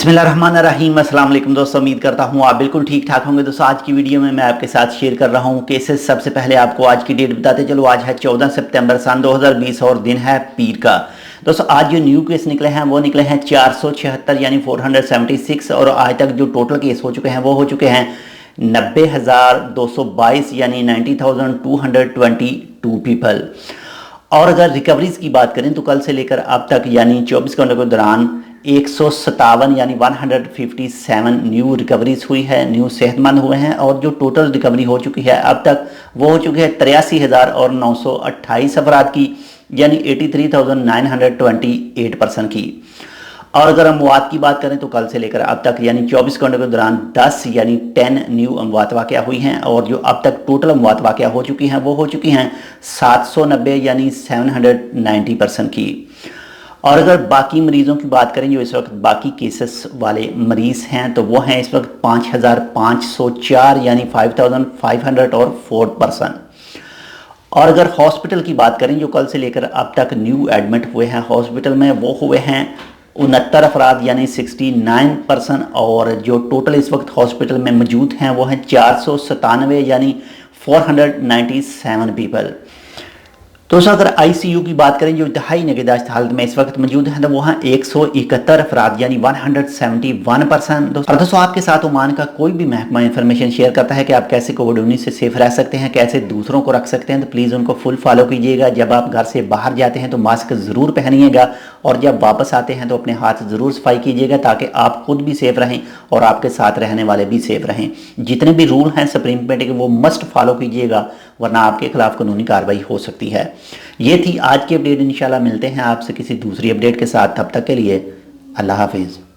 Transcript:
बिस्मिल्लाहिर्रहमानिर्रहीम। अस्सलाम वालेकुम दोस्तों, उम्मीद करता हूँ आप बिल्कुल ठीक ठाक होंगे। दोस्तों आज की वीडियो में मैं आपके साथ शेयर कर रहा हूँ केसेस। सबसे पहले आपको आज की डेट बताते चलो। आज है 14 सितंबर सन 2020 और दिन है पीर का। दोस्तों आज जो न्यू केस निकले हैं वो निकले हैं 476 यानी 476 और आज तक जो टोटल केस हो चुके हैं वो हो चुके हैं 90,222 यानी 90,222 पीपल। और अगर रिकवरीज की बात करें तो कल से लेकर अब तक यानी 24 घंटों के दौरान 157 यानी 157 न्यू रिकवरीज हुई है, न्यू सेहतमंद हुए हैं। और जो टोटल रिकवरी हो चुकी है अब तक वो हो चुकी है 83,928 अफराद की यानी 83,928% की। और अगर हम अमवात की बात करें तो कल से लेकर अब तक यानी 24 घंटों के दौरान 10 यानी 10 न्यू अमवात वाक़या हुई हैं। और जो अब तक टोटल अमवात वाक़या हो चुकी हैं वो हो चुकी हैं 790 यानी 790% की। और अगर बाकी मरीज़ों की बात करें जो इस वक्त बाकी केसेस वाले मरीज़ हैं तो वो हैं इस वक्त 5,504 यानी 5,504%। और अगर हॉस्पिटल की बात करें जो कल से लेकर अब तक न्यू एडमिट हुए हैं हॉस्पिटल में वो हुए हैं 69 अफराद यानी 69%। और जो टोटल इस वक्त हॉस्पिटल में मौजूद हैं वो हैं 497 यानी 497 पीपल। दोस्तों अगर आईसीयू की बात करें जो इंतहाई निगहदाश्त हालत में इस वक्त मौजूद हैं तो वहाँ 171 अफराद यानी 171%। और दोस्तों आपके साथ ओमान का कोई भी महकमा इंफॉर्मेशन शेयर करता है कि आप कैसे कोविड-19 से सेफ रह सकते हैं, कैसे दूसरों को रख सकते हैं, तो प्लीज़ उनको फुल फॉलो कीजिएगा। जब आप घर से बाहर जाते हैं तो मास्क ज़रूर पहनिएगा और जब वापस आते हैं तो अपने हाथ ज़रूर सफाई कीजिएगा ताकि आप खुद भी सेफ रहें और आपके साथ रहने वाले भी सेफ रहें। जितने भी रूल हैं सुप्रीम कोर्ट के वो मस्ट फॉलो कीजिएगा वरना आपके खिलाफ कानूनी कार्रवाई हो सकती है। ये थी आज की अपडेट। इंशाल्लाह मिलते हैं आपसे किसी दूसरी अपडेट के साथ। तब तक के लिए अल्लाह हाफिज़।